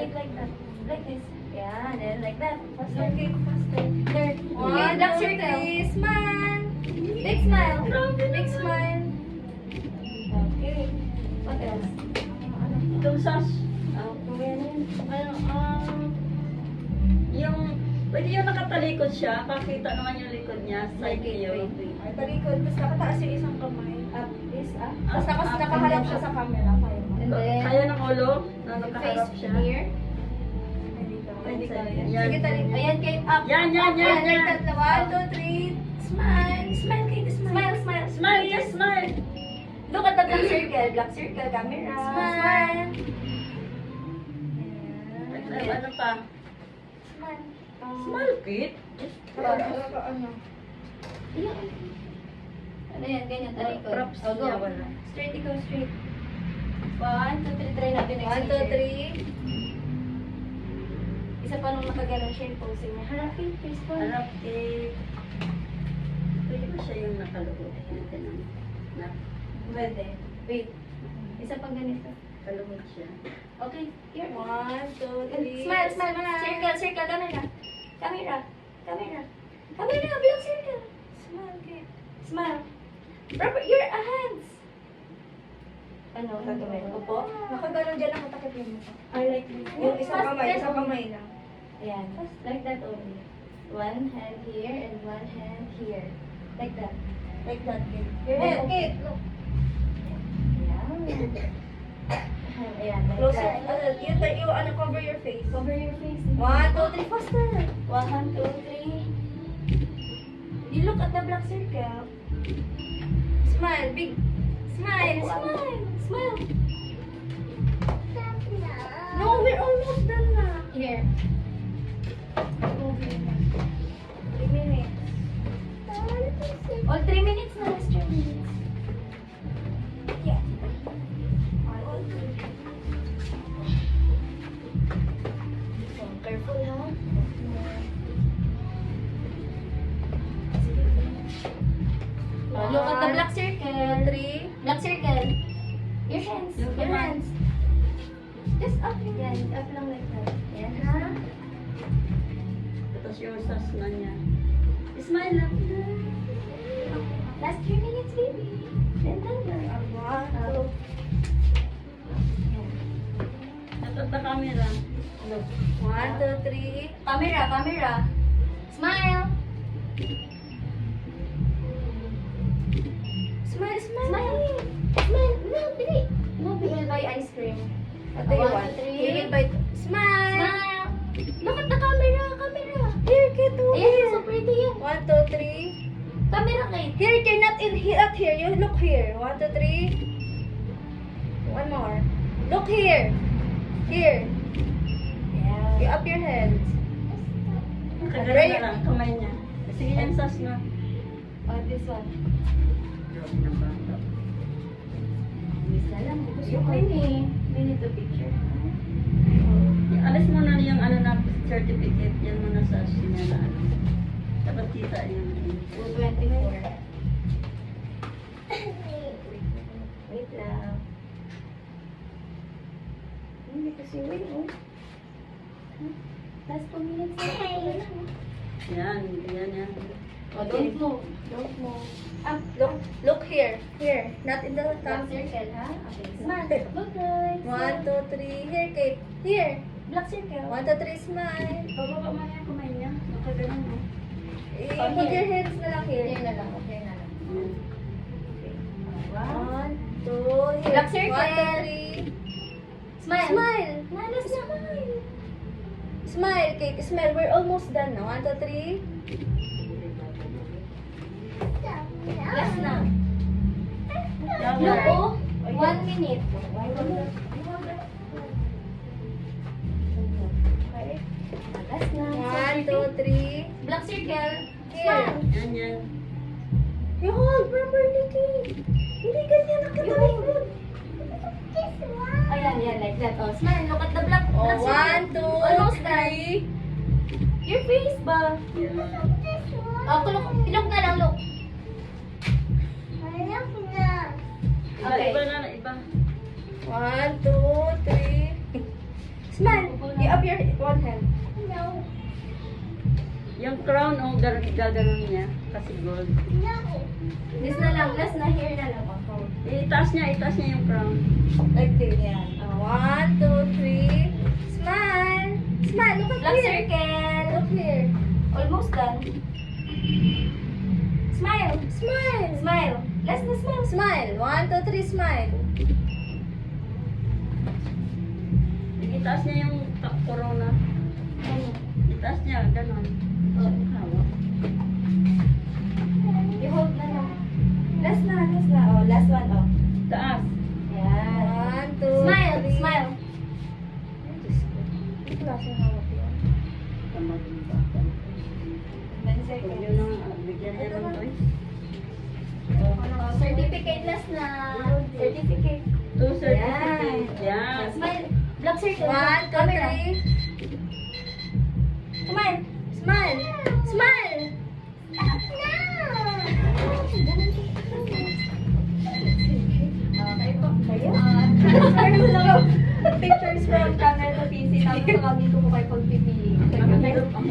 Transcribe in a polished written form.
Kate, like that. Like this. Yeah, then like that. Faster. Okay, faster. Third. One, Okay, black two, circle. three, smile. Big smile. Big smile. Okay. What else? Itong sas. Oh, kumaya na yun. Yung, pwede yung nakatalikod siya, pakita naman yung likod niya, side Wait, view. wait, wait. Ay, talikod. Tapos nakataas yung isang kamay. Up, this, up. Tapos nakaharap siya sa camera. Kaya mo. And then, Kaya ng ulo, na face nakaharap siya. here. Hindi ka. Yan. Sige, talikod. Ayan, Kate, up. Yan, yan, yan, Ayan, yan. like that. 1, 2, 3. Smile. Smile, Kate. Smile, smile. Smile, just smile. Look at the black circle. Black circle, camera. Smile. Ano pa? Smile. Smile, kid. Ano? Ayan. Ano yan? Ganyan, talikod. Props Oh, go. niya, wala. Straight, ikaw, straight. 1, 2, 3. Try natin next 1, 2, picture. 3. Isa pa nung nakaganon siya yung posing niya. Harapin, face po. Harap, kid. Pwede ba siya yung nakalugod? Pwede. Wait. Isa pang ganito. Nakalugod siya. Okay, here. 1, 2, 3. Smile, smile. Circle, circle. Camera. Camera. Camera. Camera, black circle. Smile, Kate. Smile. Proper, your hands. Ano, gagawin? Upo? Nakaganon dyan ang matakip yung mukha. I like this. Yung isang kamay lang. Ayan. Like that only. One hand here and one hand here. Like that. Like that, Kate. Your Hey, head. Kate, look. Ayan. Ayan, like Closer. that. You cover your face. Cover your face. 1, 2, 3, faster. 1, 2, 3. You look at the black circle. Smile, big. Smile, Smile. smile. Smile. No, we're almost done na. Here. Okay. 3 minutes. All 3 minutes na. Last 3 minutes. Yeah. So, careful ha. Oh, look at the black circle. 3. Black circle. Your hands. Yung Your kamay. hands. Just up. Yan. Up lang like that. Yan ha. Tapos yung sas na niya. Smile lang. Last 3 minutes, baby. Then done na. 1, 2. At the camera. Look. 1, 2, 3. Camera, camera. Smile. Smile, smile. Smile. Smile. No, bili. No, bili buy ice cream. What do you 1, want? 2, 3. You will bite. Smile. Smile. Look at the camera, camera. Here, Kate. Ayan, Here. so pretty yan. 1, 2, 3. Camera, Kate. Here, Kate. Not in here. Not here. You look here. 1, 2, 3. One more. Look here. Here. You Yeah. up your hands. Kagala na lang, kamay niya. Sige yung sas na. Oh, this one. Drop ng bata. Miss na lang. Gusto ko yun eh. We need to picture. Alis mo na yung ano na certificate. Yan mo na sa sinya na ano. Dapat kita yung 224. Wait lang. Hindi kasi wait oh. Last 2 minutes. Wala lang, oh. yan, yan, yan. Oh, don't move. Don't move. Up. Look here. Here. Not in the Black top. circle, ha? Okay. Smile. Look guys. 1, 2, 3. Here, Kate. Here. Black circle. 1, 2, 3. Smile. Pababa mo na yung kamay niya. Nakagalan mo. Put your hands na lang here. Okay na lang. Okay na lang. Okay. Wow. 1, 2, here. Black circle. 1, 2, 3. Smile. Smile. Nalas na. Smile. Smile, Kate. Smile. We're almost done now. 1, 2, 3. Last na. Flower. Look oh. 1 minute. Okay. Last na. 1, 2, 3. Black circle. Here. Smile. Yan, yan. You hold properly, Kate. Hindi ganyan nakatalikod. Oh, yan, like that. Oh, smile. Look at the black Oh, circle. 1, 2, Almost done. 3. Your face ba? Oh, look na lang, look. Iba, Okay. iba na, iba. 1, 2, 3. Smile. Here, one hand. Yung crown, oh, gaganon niya. Kasi gold. This na lang, last na here na lang ako. Itaas niya yung crown. Like this. One, two, three. Smile. Smile. Look at Black here. circle. Look here. Almost done. Smile. Smile. Smile. Last na smile. Smile. One, two, three. Smile. Itaas niya yung corona. Itaas niya, ganon. Oh. Hawak. I-hold na lang. Last na. Oh, last one, oh. Taas. Yan. One, two, Smile. three. Smile. Ang klase ng hawak yun. Tamagin ba? Then Huwag circle. nyo nang bigyan niya ng toys. Oh, certificate last na. Certificate. Two certificate. Yan. Smile. Black circle. One, two, Camera. three. Smile. Smile. Smile. Okay po. Kayo? Transfer ko lang pictures from camera to PC. Tapos dito ko kayo pagpipili. Ang hirap ang